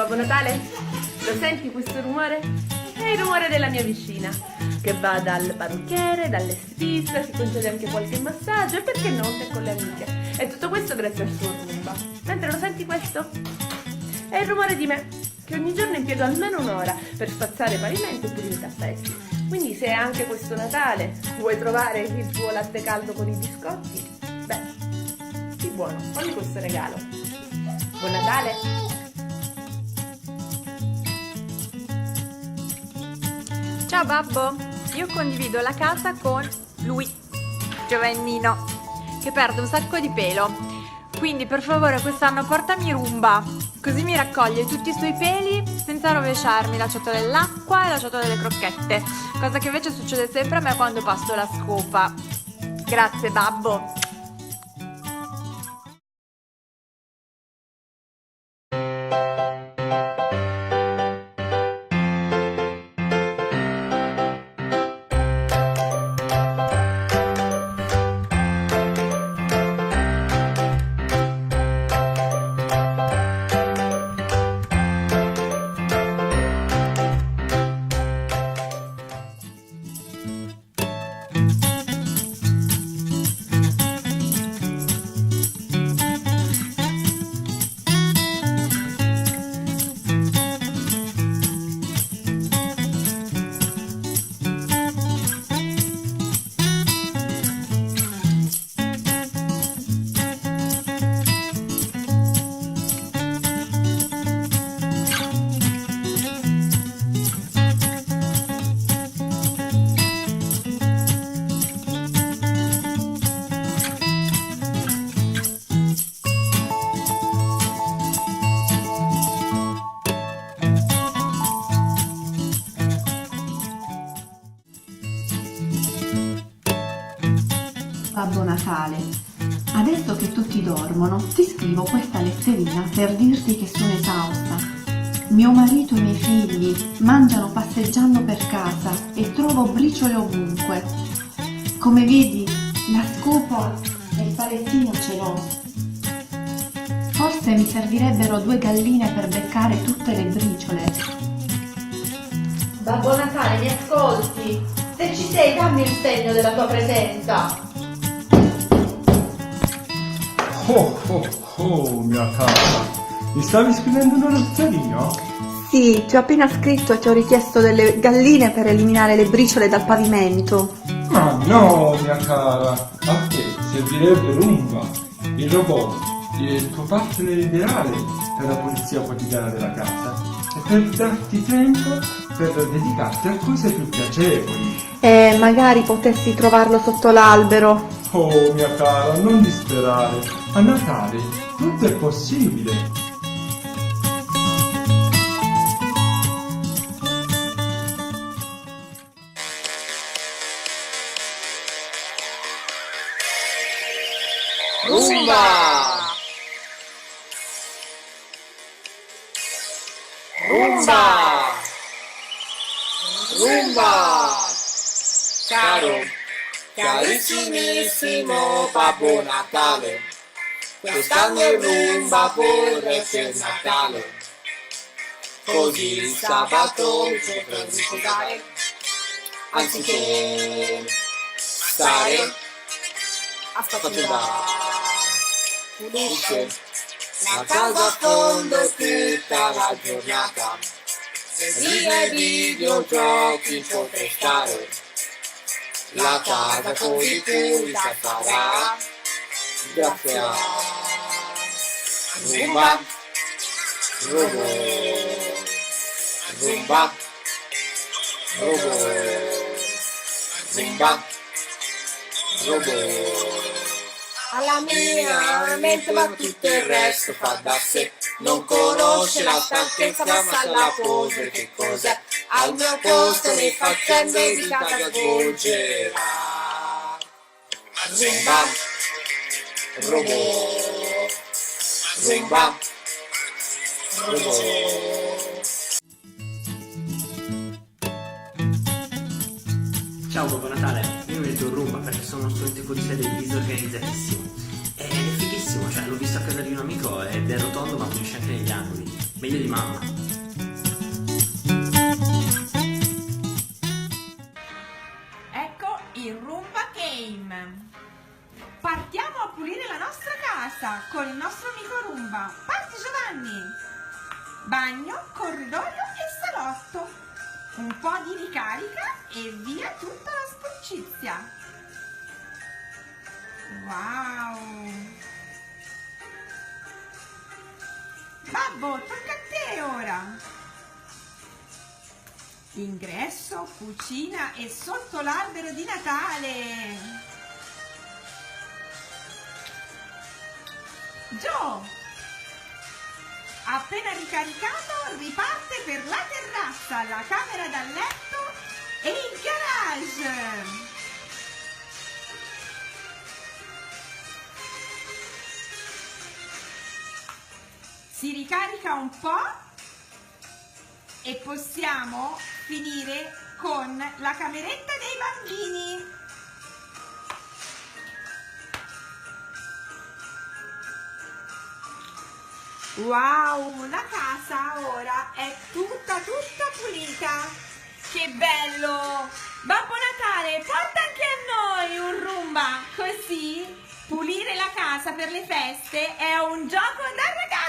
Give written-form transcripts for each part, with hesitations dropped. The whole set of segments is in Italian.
Babbo Natale, lo senti questo rumore? È il rumore della mia vicina, che va dal parrucchiere, dall'estetista, si concede anche qualche massaggio e perché no, anche con le amiche. E tutto questo grazie al suo Roomba. Mentre lo senti questo? È il rumore di me, che ogni giorno impiego almeno un'ora per spazzare pavimenti e pulire i tappeti. Quindi se anche questo Natale vuoi trovare il tuo latte caldo con i biscotti, beh, sii buono, fammi questo regalo. Buon Natale! Ciao babbo, io condivido la casa con lui, Giovannino, che perde un sacco di pelo. Quindi per favore quest'anno portami Roomba, così mi raccoglie tutti i suoi peli senza rovesciarmi la ciotola dell'acqua e la ciotola delle crocchette, cosa che invece succede sempre a me quando passo la scopa. Grazie babbo. Babbo Natale, adesso che tutti dormono, ti scrivo questa letterina per dirti che sono esausta. Mio marito e i miei figli mangiano passeggiando per casa e trovo briciole ovunque. Come vedi, la scopa e il palettino ce l'ho. Forse mi servirebbero 2 galline per beccare tutte le briciole. Babbo Natale, mi ascolti? Se ci sei, dammi il segno della tua presenza. Mia cara, mi stavi scrivendo una letterina? Sì, ti ho appena scritto e ti ho richiesto delle galline per eliminare le briciole dal pavimento. Ma no, mia cara, a te servirebbe Roomba, il robot, il tuo partner ideale per la pulizia quotidiana della casa e per darti tempo per dedicarti a cose più piacevoli. Magari potessi trovarlo sotto l'albero. Oh, mia cara, non disperare, a Natale tutto è possibile. Roomba! Roomba! Roomba! Caro, carissimissimo Babbo Natale, quest'anno il Roomba vorrei per Natale, così il sabato potrei riposare, anziché stare a pulisce la casa a fondo tutta la giornata, e videogiochi potrei stare, la casa così pulita sarà, grazie a Roomba, robot, Roomba, robot, Roomba, robot. Alla mia mente ma tutto il resto fa da sé, non conosce la stanchezza ma sa la pose che cos'è, al mio posto le faccende di casa svolgerà. Roomba, robot, Roomba, robot. Ciao Babbo Natale, io mi metto un Roomba perché sono uno studente fuori sede disorganizzatissimo ed è fighissimo, cioè l'ho visto a casa di un amico ed è rotondo ma finisce anche negli angoli. Meglio di mamma. Ecco il Roomba Game. Partiamo a pulire la nostra casa con il nostro amico Roomba. Parti Giovanni! Bagno, corridoio e salotto. Un po' di ricarica e via tutta la sporcizia. Wow! Babbo, tocca a te ora! Ingresso, cucina e sotto l'albero di Natale! Joe, appena ricaricato riparte per la terrazza, la camera da letto e il garage. Si ricarica un po' e possiamo finire con la cameretta dei bambini. Wow, la casa ora è tutta pulita. Che bello! Babbo Natale, porta anche a noi un Roomba, così pulire la casa per le feste è un gioco da ragazzi.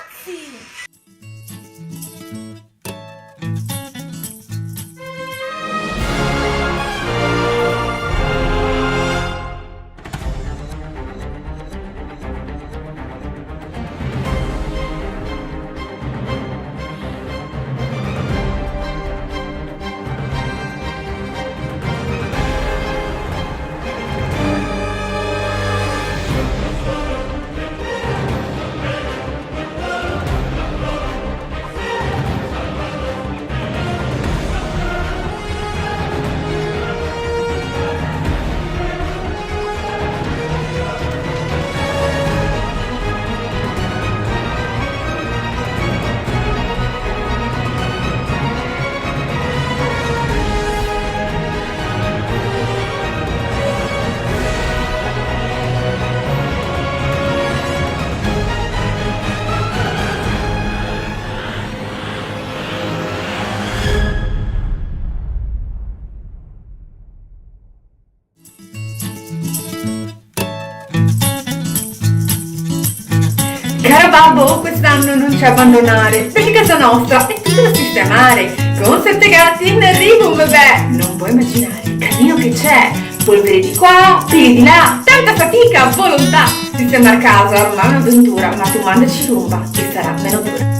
Caro babbo, quest'anno non ci abbandonare, perché casa nostra è tutta da sistemare. Con 7 gatti in arrivo un bebè, non puoi immaginare il casino che c'è. Polvere di qua, peli di là, tanta fatica, volontà. Sistemare casa ormai è un'avventura, ma tu mandaci Roomba, che sarà meno dura.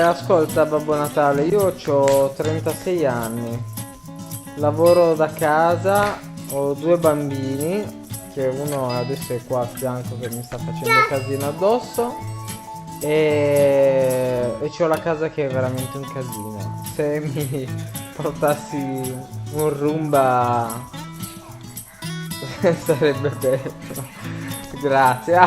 Ascolta Babbo Natale, io ho 36 anni, lavoro da casa, ho 2 bambini, che uno adesso è qua a fianco che mi sta facendo casino addosso, e c'ho la casa che è veramente un casino. Se mi portassi un Roomba sarebbe bello. Grazie.